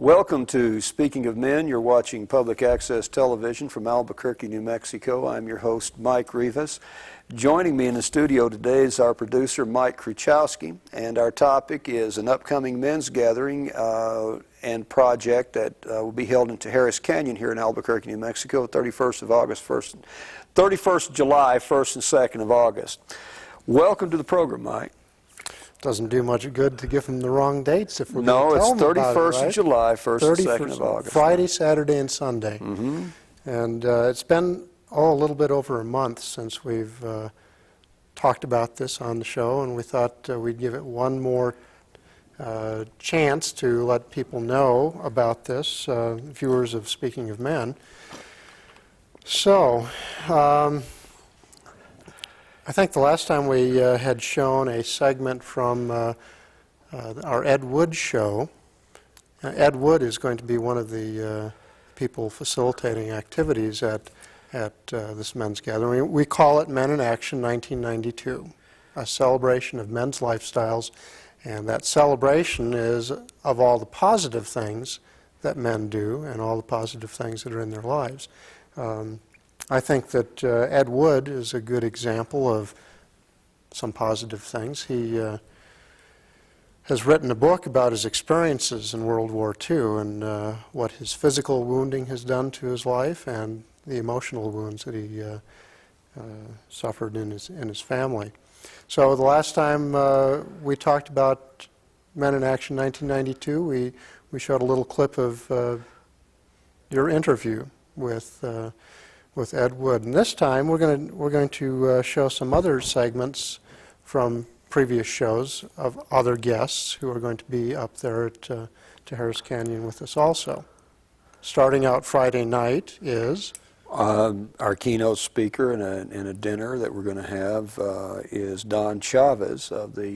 Welcome to Speaking of Men. You're watching public access television from Albuquerque, New Mexico. I'm your host, Mike Rivas. Joining me in the studio today is our producer, Mike Kruchoski, and our topic is an upcoming men's gathering and project that will be held in Tijeras Canyon here in Albuquerque, New Mexico, 31st of July, 1st and 2nd of August. Welcome to the program, Mike. Doesn't do much good to give them the wrong dates if we're No, going to tell it's them about 31st it, right? of July, 1st and 2nd of August. Friday, Saturday, and Sunday. Mm-hmm. And it's been a little bit over a month since we've talked about this on the show, and we thought we'd give it one more chance to let people know about this, viewers of Speaking of Men. So, I think the last time we had shown a segment from our Ed Wood show. Ed Wood is going to be one of the people facilitating activities at this men's gathering. We call it Men in Action 1992, a celebration of men's lifestyles, and that celebration is of all the positive things that men do and all the positive things that are in their lives. I think that Ed Wood is a good example of some positive things. He has written a book about his experiences in World War II and what his physical wounding has done to his life and the emotional wounds that he suffered in his family. So the last time we talked about Men in Action 1992, we showed a little clip of your interview with Ed Wood, and this time we're going to show some other segments from previous shows of other guests who are going to be up there at Tijeras Canyon with us also. Starting out Friday night is our keynote speaker in a dinner that we're going to have is Don Chavez of the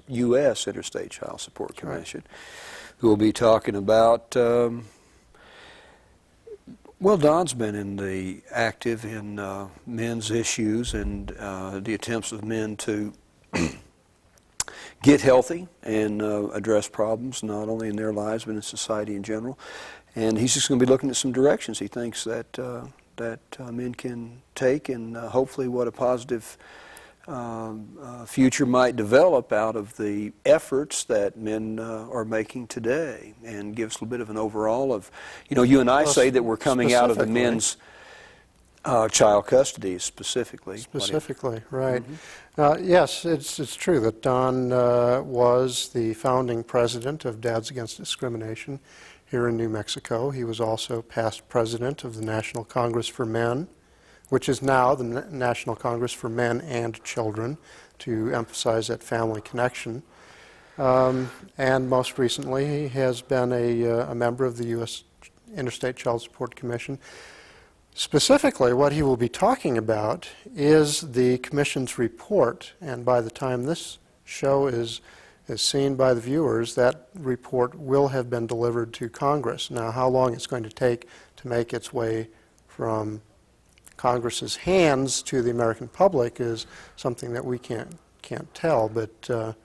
U.S. Interstate Child Support Commission, who will be talking about. Well, Don's been active in men's issues and the attempts of men to get healthy and address problems, not only in their lives but in society in general. And he's just going to be looking at some directions he thinks that men can take, and hopefully what a positive future might develop out of the efforts that men are making today, and gives a little bit of an overall of, you and I say that we're coming out of the men's child custody specifically. Specifically, right. Yes, it's true that Don was the founding president of Dads Against Discrimination here in New Mexico. He was also past president of the National Congress for Men, which is now the National Congress for Men and Children, to emphasize that family connection. And most recently, he has been a member of the U.S. Interstate Child Support Commission. Specifically, what he will be talking about is the Commission's report, and by the time this show is seen by the viewers, that report will have been delivered to Congress. Now, how long it's going to take to make its way from Congress's hands to the American public is something that we can't tell, but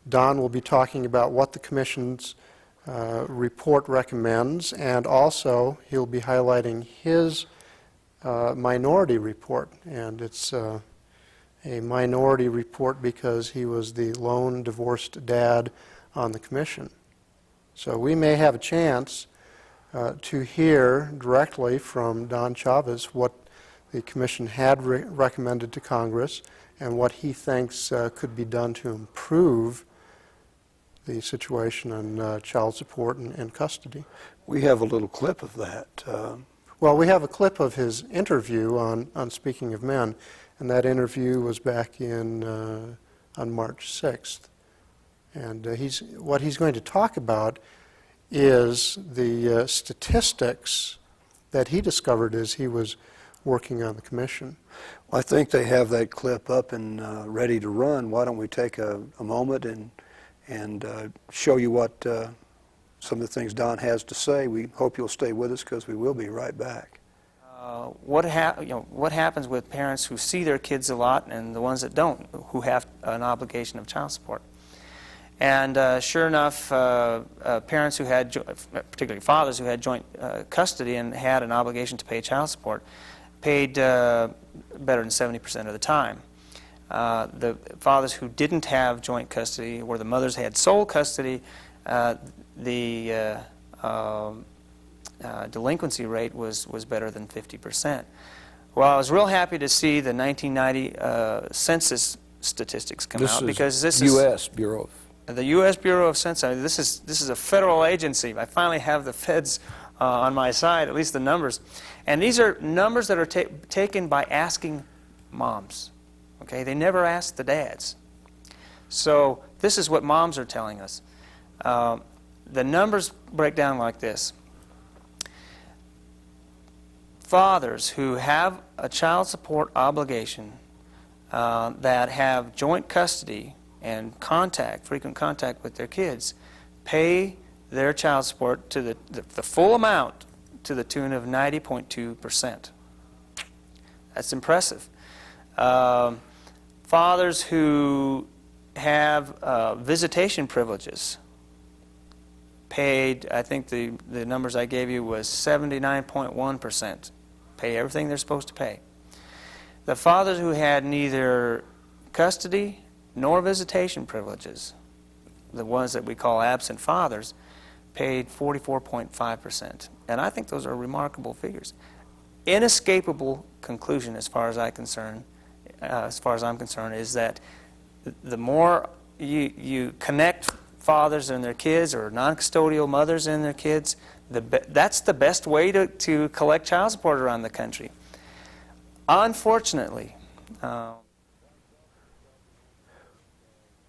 Don will be talking about what the Commission's report recommends, and also he'll be highlighting his minority report, and it's a minority report because he was the lone divorced dad on the Commission. So we may have a chance to hear directly from Don Chavez what the Commission had recommended to Congress and what he thinks could be done to improve the situation on child support and custody. We have a little clip of that. Well, we have a clip of his interview on Speaking of Men, and that interview was back in on March 6th. And what he's going to talk about is the statistics that he discovered as he was working on the Commission. Well, I think they have that clip up and ready to run. Why don't we take a moment and show you what some of the things Don has to say. We hope you'll stay with us because we will be right back. What happens with parents who see their kids a lot and the ones that don't, who have an obligation of child support? And sure enough, parents who had, particularly fathers who had joint custody and had an obligation to pay child support, paid better than 70% of the time. The fathers who didn't have joint custody, where the mothers had sole custody, the delinquency rate was better than 50%. Well, I was real happy to see the 1990 census statistics come out, because this is U.S. Bureau of the U.S. Bureau of Census. This is a federal agency. I finally have the feds on my side, at least the numbers. And these are numbers that are taken by asking moms. Okay, they never ask the dads. So this is what moms are telling us. The numbers break down like this. Fathers who have a child support obligation that have joint custody and frequent contact with their kids, pay their child support to the full amount to the tune of 90.2%. That's impressive. Fathers who have visitation privileges paid, I think the numbers I gave you was 79.1%. Pay everything they're supposed to pay. The fathers who had neither custody nor visitation privileges, the ones that we call absent fathers, paid 44.5%. And I think those are remarkable figures. Inescapable conclusion, as far as I'm concerned, is that the more you connect fathers and their kids, or non-custodial mothers and their kids, that's the best way to collect child support around the country. Unfortunately,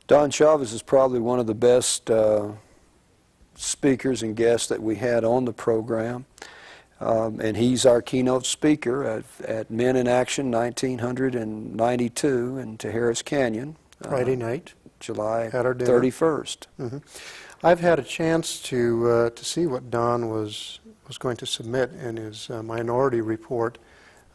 Don Chavez is probably one of the best speakers and guests that we had on the program. And he's our keynote speaker at Men in Action 1992 in Tijeras Canyon. Friday night. July At our dinner. 31st. Mm-hmm. I've had a chance to see what Don was going to submit in his minority report.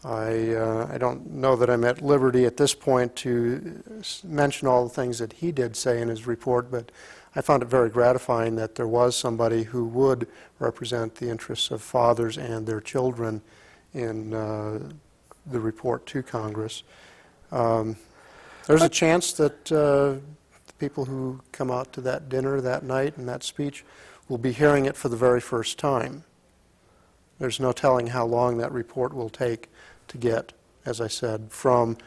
I don't know that I'm at liberty at this point to mention all the things that he did say in his report, but I found it very gratifying that there was somebody who would represent the interests of fathers and their children in the report to Congress. There's a chance that the people who come out to that dinner that night and that speech will be hearing it for the very first time. There's no telling how long that report will take to get, as I said, from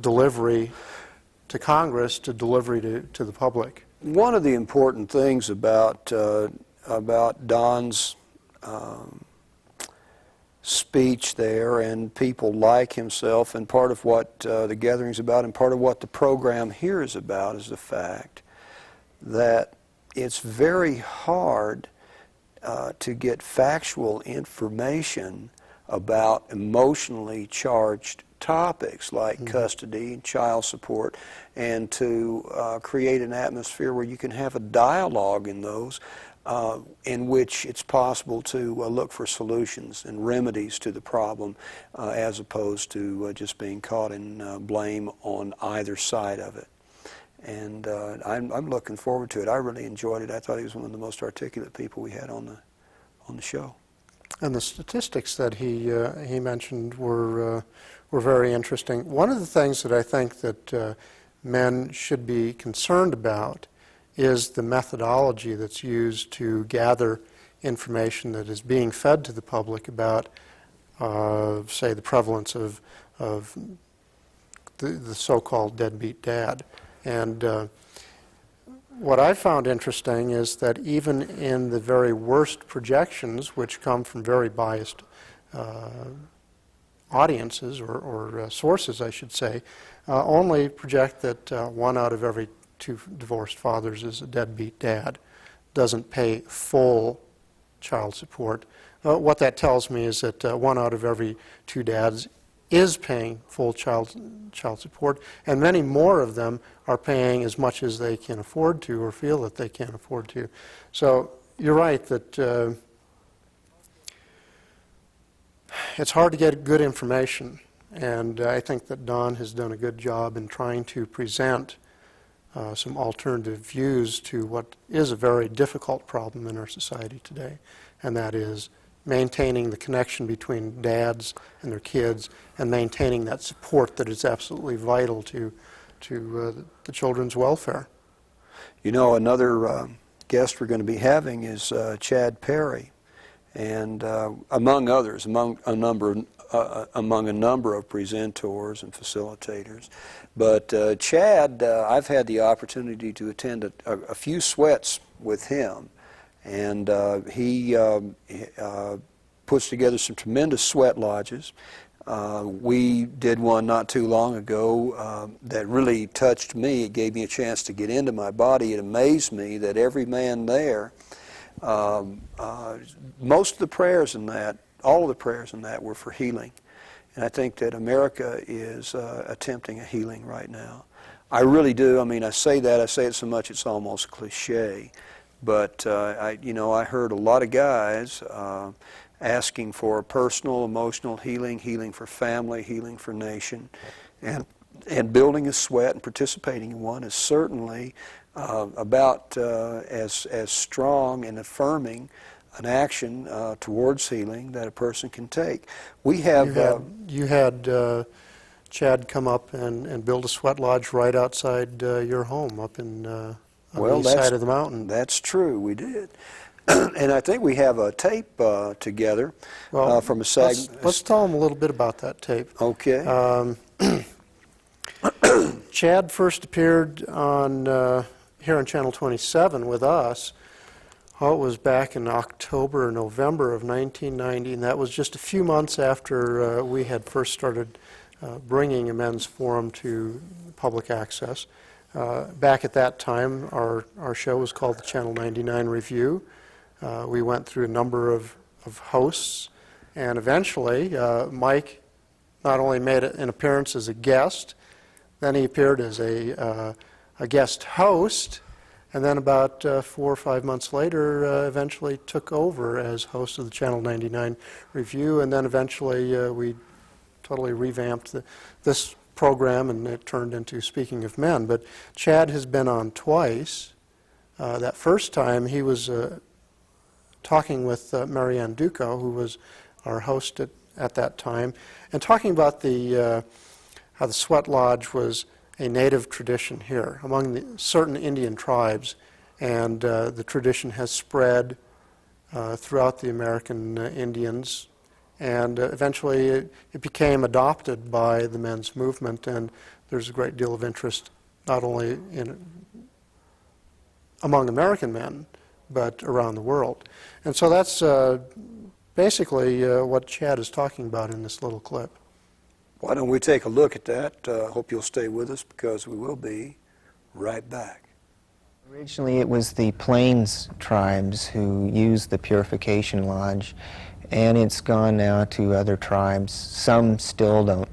delivery to Congress to delivery to the public. One of the important things about Don's speech there, and people like himself, and part of what the gathering's about, and part of what the program here is about, is the fact that it's very hard to get factual information about emotionally charged topics like custody and child support, and to create an atmosphere where you can have a dialogue in those in which it's possible to look for solutions and remedies to the problem, as opposed to just being caught in blame on either side of it. And I'm looking forward to it. I really enjoyed it. I thought he was one of the most articulate people we had on the show. And the statistics that he mentioned were very interesting. One of the things that I think that men should be concerned about is the methodology that's used to gather information that is being fed to the public about, say, the prevalence of the so-called deadbeat dad. And what I found interesting is that even in the very worst projections, which come from very biased audiences or sources, I should say, only project that 1 out of every 2 divorced fathers is a deadbeat dad, doesn't pay full child support. What that tells me is that 1 out of every 2 dads is paying full child support, and many more of them are paying as much as they can afford to, or feel that they can afford to. So you're right that it's hard to get good information, and I think that Don has done a good job in trying to present some alternative views to what is a very difficult problem in our society today, and that is maintaining the connection between dads and their kids and maintaining that support that is absolutely vital to the children's welfare. You know, another guest we're going to be having is Chad Perry, and among others, among a number of presenters and facilitators. But Chad, I've had the opportunity to attend a few sweats with him, and he puts together some tremendous sweat lodges. We did one not too long ago that really touched me. It gave me a chance to get into my body. It amazed me that every man there, most of the prayers in that, all of the prayers in that were for healing. And I think that America is attempting a healing right now. I really do. I mean, I say it so much it's almost cliche. But I heard a lot of guys asking for personal, emotional healing, healing for family, healing for nation, and building a sweat and participating in one is certainly about as strong and affirming an action towards healing that a person can take. We have you had Chad come up and build a sweat lodge right outside your home up in on the east side of the mountain. That's true, we did. And I think we have a tape together from a Let's tell them a little bit about that tape. Okay. Chad first appeared on here on Channel 27 with us. It was back in October or November of 1990, and that was just a few months after we had first started bringing a men's forum to public access. Back at that time, our show was called the Channel 99 Review. We went through a number of hosts, and eventually Mike not only made an appearance as a guest, then he appeared as a guest host, and then about 4 or 5 months later eventually took over as host of the Channel 99 Review, and then eventually we totally revamped this program, and it turned into Speaking of Men. But Chad has been on twice. That first time he was talking with Marianne Duco, who was our host at that time, and talking about how the sweat lodge was a native tradition here among certain Indian tribes, and the tradition has spread throughout the American Indians, and eventually it became adopted by the men's movement, and there's a great deal of interest not only among American men, but around the world. And so that's basically what Chad is talking about in this little clip. Why don't we take a look at that? Hope you'll stay with us because we will be right back. Originally it was the Plains tribes who used the Purification Lodge, and it's gone now to other tribes. Some still don't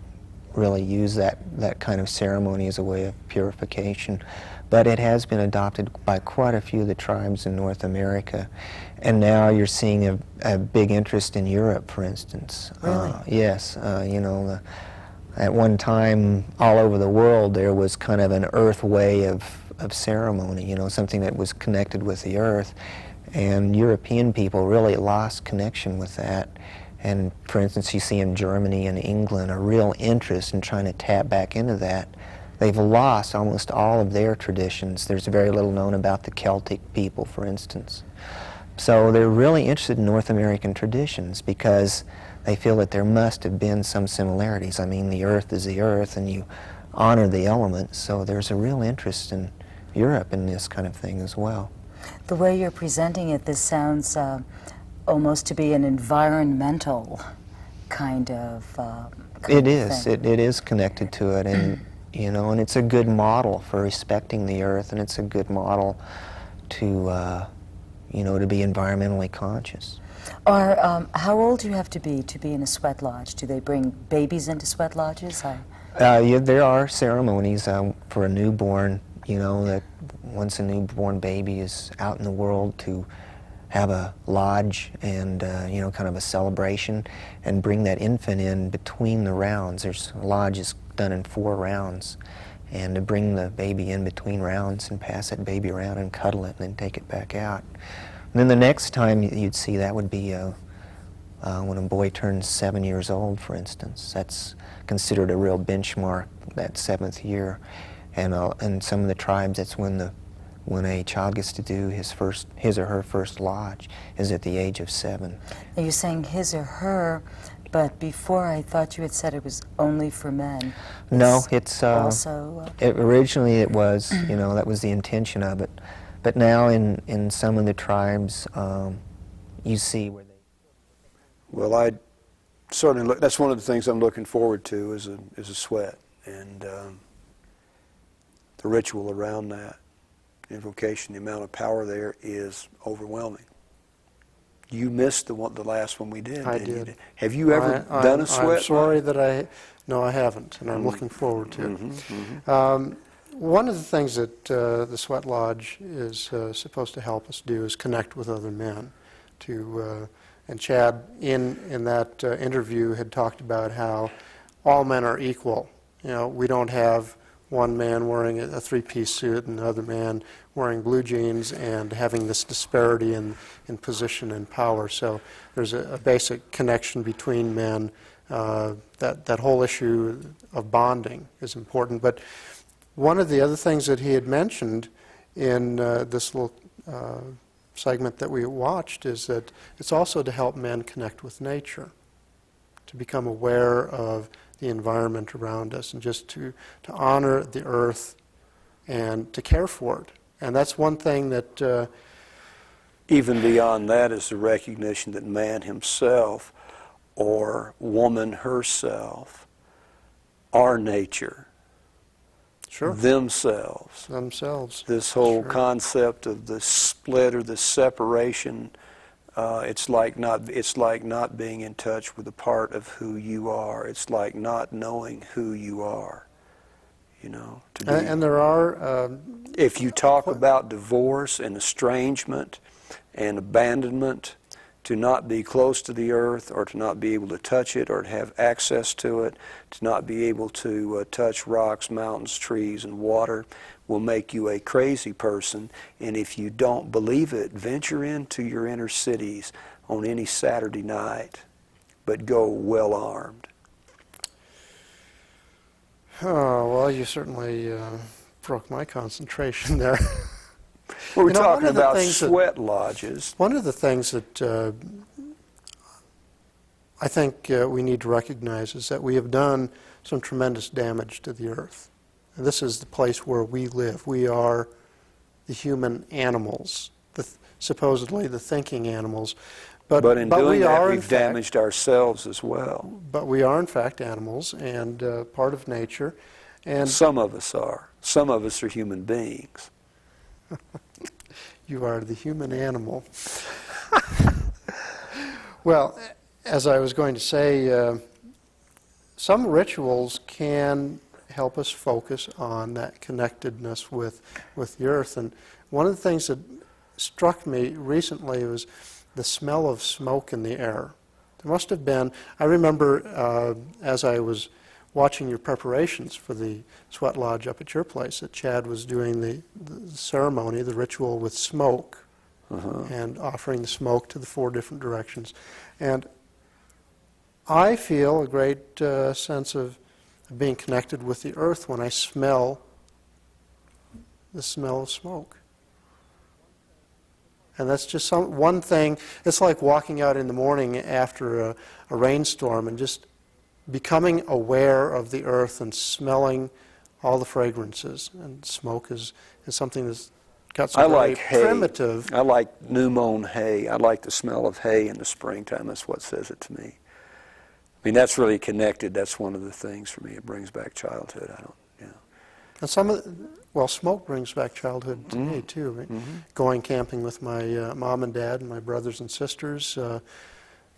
really use that kind of ceremony as a way of purification, but it has been adopted by quite a few of the tribes in North America. And now you're seeing a big interest in Europe, for instance. Really? Yes, at one time all over the world there was kind of an earth way of ceremony, something that was connected with the earth, and European people really lost connection with that. And for instance, you see in Germany and England a real interest in trying to tap back into that. They've lost almost all of their traditions. There's very little known about the Celtic people, for instance. So they're really interested in North American traditions because they feel that there must have been some similarities. I mean, the earth is the earth, and you honor the elements, so there's a real interest in Europe in this kind of thing as well. The way you're presenting it, this sounds almost to be an environmental kind of It is. thing. It is connected to it, and and it's a good model for respecting the earth, and it's a good model to to be environmentally conscious. How old do you have to be in a sweat lodge? Do they bring babies into sweat lodges? Yeah, there are ceremonies for a newborn, that once a newborn baby is out in the world, to have a lodge and, kind of a celebration, and bring that infant in between the rounds. There's a lodge is done in 4 rounds, and to bring the baby in between rounds and pass that baby around and cuddle it and then take it back out. And then the next time you'd see that would be when a boy turns 7 years old, for instance. That's considered a real benchmark, that 7th year. And in some of the tribes, that's when a child gets to do his or her first lodge, is at the age of 7. Are you saying his or her? But before I thought you had said it was only for men. No, it's also. Originally it was, you know, that was the intention of it. But now in some of the tribes, you see where they. Well, I certainly look. That's one of the things I'm looking forward to is a sweat, and the ritual around that invocation. The amount of power there is overwhelming. You missed the last one we did. I didn't did. you? Have you ever done a sweat? I'm sorry that no, I haven't, and I'm looking forward to it. One of the things that the Sweat Lodge is supposed to help us do is connect with other men. And Chad, in that interview, had talked about how all men are equal. You know, we don't have one man wearing a three-piece suit and another man wearing blue jeans and having this disparity in position and power. So there's a basic connection between men. That whole issue of bonding is important. But one of the other things that he had mentioned in this little segment that we watched is that it's also to help men connect with nature, to become aware of the environment around us, and just to honor the earth and to care for it. And that's one thing that... Even beyond that is the recognition that man himself or woman herself are nature. Sure. Themselves. This whole concept of the split or the separation, it's like not being in touch with a part of who you are. It's like not knowing who you are. You know. And there are. If you talk about divorce and estrangement and abandonment, to not be close to the earth, or to not be able to touch it, or to have access to it, to not be able to touch rocks, mountains, trees, and water, will make you a crazy person. And if you don't believe it, venture into your inner cities on any Saturday night, but go well armed. Oh, well, you certainly broke my concentration there. Well, we're talking about sweat lodges. One of the things that I think we need to recognize is that we have done some tremendous damage to the earth. And this is the place where we live. We are the human animals, supposedly the thinking animals. But in doing that, we've damaged ourselves as well. But we are, in fact, animals and part of nature. And some of us are. Some of us are human beings. You are the human animal. Well, as I was going to say, some rituals can help us focus on that connectedness with the earth. And one of the things that struck me recently was the smell of smoke in the air. There must have been, I remember as I was watching your preparations for the Sweat Lodge up at your place, that Chad was doing the ceremony, the ritual with smoke, and offering the smoke to the 4 different directions. And I feel a great sense of being connected with the earth when I smell the smell of smoke. And that's just one thing. It's like walking out in the morning after a rainstorm and just becoming aware of the earth and smelling all the fragrances. And smoke is something that's got some very primitive. I like new mown hay. I like the smell of hay in the springtime. That's what says it to me. I mean, that's really connected. That's one of the things for me. It brings back childhood. And smoke brings back childhood to me too. Right? Going camping with my mom and dad and my brothers and sisters.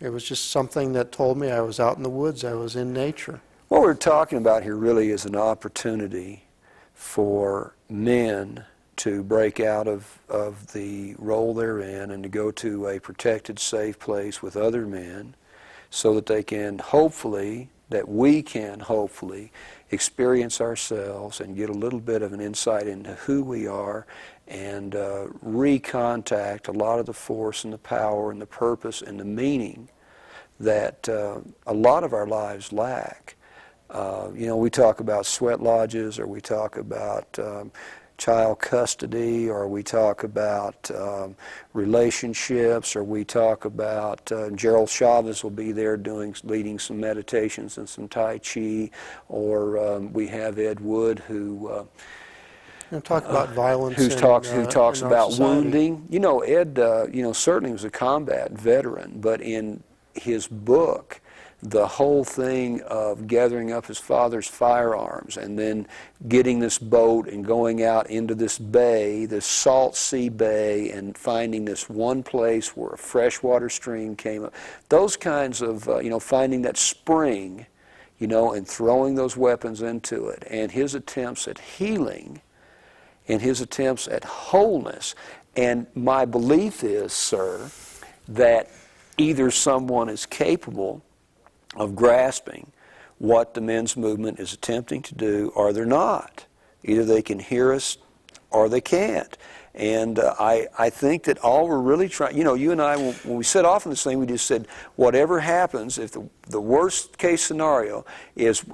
It was just something that told me I was out in the woods, I was in nature. What we're talking about here really is an opportunity for men to break out of the role they're in and to go to a protected, safe place with other men so that they can hopefully that we can hopefully experience ourselves and get a little bit of an insight into who we are and recontact a lot of the force and the power and the purpose and the meaning that a lot of our lives lack. You know, we talk about sweat lodges, or we talk about child custody, or we talk about relationships, or we talk about Gerald Chavez will be there leading some meditations and some Tai Chi, or we have Ed Wood who talk about violence who in, talks in our about society. wounding. You know, Ed certainly was a combat veteran, but in his book, the whole thing of gathering up his father's firearms and then getting this boat and going out into this bay, this salt sea bay, and finding this one place where a freshwater stream came up. Those kinds of, finding that spring, and throwing those weapons into it, and his attempts at healing and his attempts at wholeness. And my belief is, sir, that either someone is capable of grasping what the men's movement is attempting to do, or they're not. Either they can hear us or they can't. And I think that all we're really trying, you and I, when we set off on this thing, we just said, whatever happens, if the worst case scenario is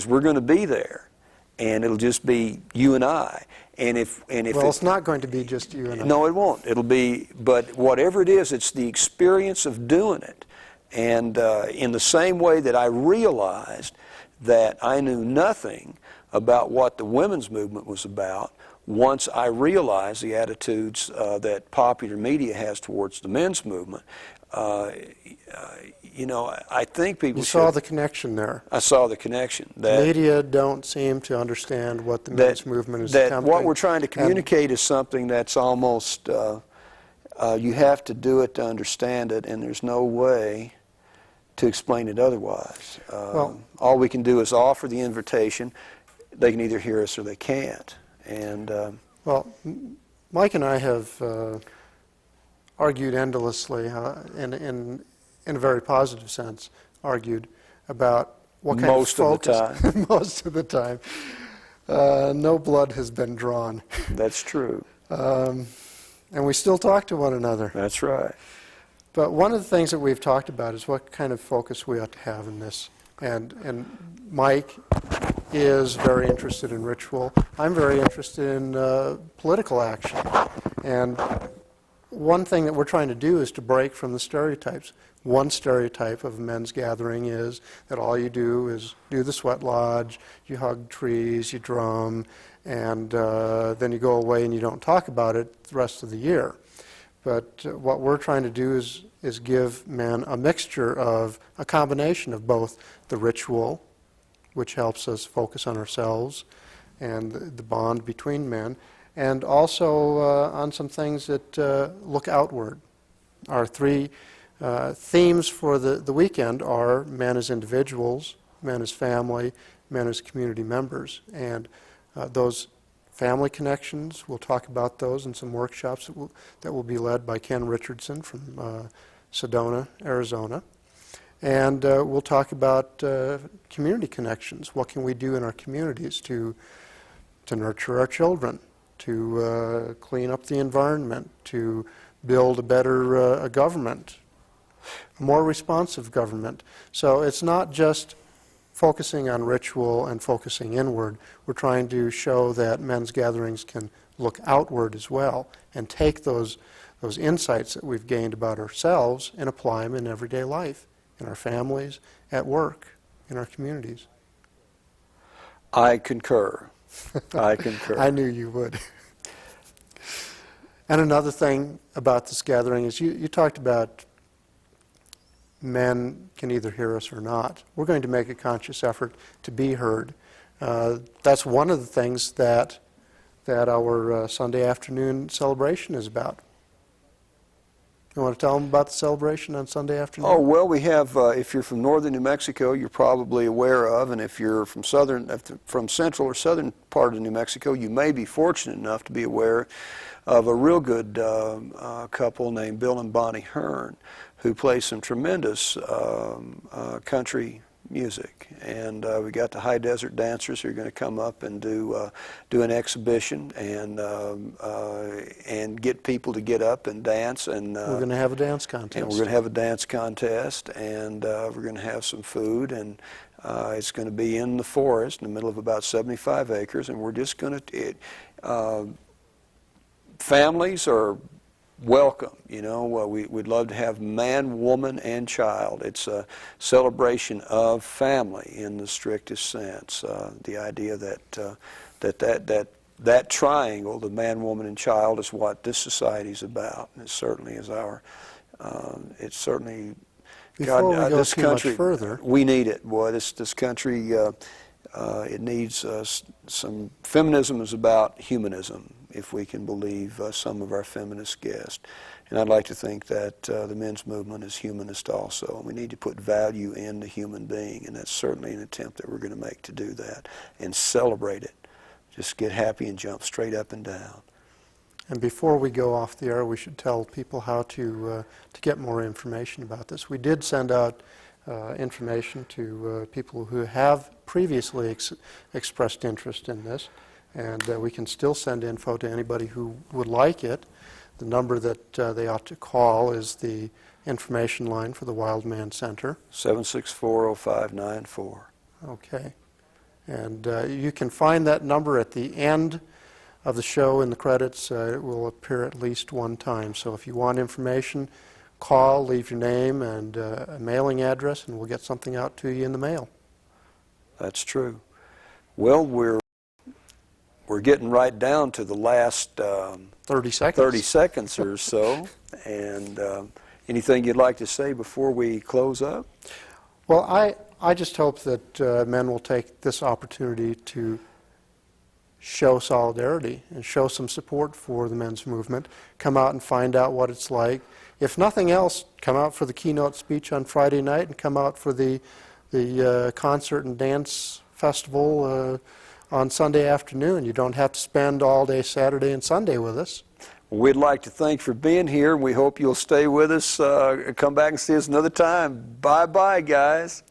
we're going to be there, and it'll just be you and I. And if Well, it's not going to be just you and I. No, it won't. It'll be, but whatever it is, it's the experience of doing it. And in the same way that I realized that I knew nothing about what the women's movement was about, once I realized the attitudes that popular media has towards the men's movement, I think people You saw the connection there. I saw the connection. The media don't seem to understand what the men's movement is attempting. What we're trying to communicate is something that's almost, you have to do it to understand it, and there's no way to explain it otherwise. All we can do is offer the invitation. They can either hear us or they can't. And well, Mike and I have argued endlessly, in a very positive sense, argued about what kind most of focus. of the time. Most of the time. No blood has been drawn. That's true. And we still talk to one another. That's right. But one of the things that we've talked about is what kind of focus we ought to have in this. And Mike is very interested in ritual. I'm very interested in political action. And one thing that we're trying to do is to break from the stereotypes. One stereotype of a men's gathering is that all you do is do the sweat lodge, you hug trees, you drum, and then you go away and you don't talk about it the rest of the year. But what we're trying to do is give men a mixture of a combination of both the ritual, which helps us focus on ourselves and the bond between men, and also on some things that look outward. Our three themes for the weekend are men as individuals, men as family, men as community members. And those family connections, we'll talk about those in some workshops that will be led by Ken Richardson from Sedona, Arizona. And we'll talk about community connections. What can we do in our communities to nurture our children, to clean up the environment, to build a better government, a more responsive government. So it's not just focusing on ritual and focusing inward. We're trying to show that men's gatherings can look outward as well and take those insights that we've gained about ourselves and apply them in everyday life, in our families, at work, in our communities. I concur. I concur. I knew you would. And another thing about this gathering is you talked about men can either hear us or not. We're going to make a conscious effort to be heard. That's one of the things that our Sunday afternoon celebration is about. You want to tell them about the celebration on Sunday afternoon? Oh, well, we have, if you're from northern New Mexico, you're probably aware of, and if you're from central or southern part of New Mexico, you may be fortunate enough to be aware of a real good couple named Bill and Bonnie Hearn, who play some tremendous country music. And we got the High Desert Dancers who are going to come up and do an exhibition and get people to get up and dance. And we're going to have a dance contest. And we're going to have a dance contest, and we're going to have some food, and it's going to be in the forest in the middle of about 75 acres, and we're just going to, families are welcome, you know. We'd love to have man, woman, and child. It's a celebration of family in the strictest sense. The idea that triangle, the man, woman, and child, is what this society is about. And it certainly is our. It's certainly. Before we go this too country, much further, we need it. Boy, this country, it needs some. Feminism is about humanism, if we can believe some of our feminist guests. And I'd like to think that the men's movement is humanist also. We need to put value in the human being, and that's certainly an attempt that we're going to make to do that and celebrate it. Just get happy and jump straight up and down. and before we go off the air, we should tell people how to get more information about this. We did send out information to people who have previously expressed interest in this, and we can still send info to anybody who would like it. The number that they ought to call is the information line for the Wildman Center. 764-0594. Okay. And you can find that number at the end of the show in the credits. It will appear at least one time. So if you want information, call, leave your name and a mailing address, and we'll get something out to you in the mail. That's true. Well, we're getting right down to the last 30 seconds. 30 seconds or so. And anything you'd like to say before we close up? Well, I just hope that men will take this opportunity to show solidarity and show some support for the men's movement. Come out and find out what it's like. If nothing else, come out for the keynote speech on Friday night and come out for the concert and dance festival on Sunday afternoon. You don't have to spend all day Saturday and Sunday with us. We'd like to thank you for being here. We hope you'll stay with us. Come back and see us another time. Bye-bye, guys.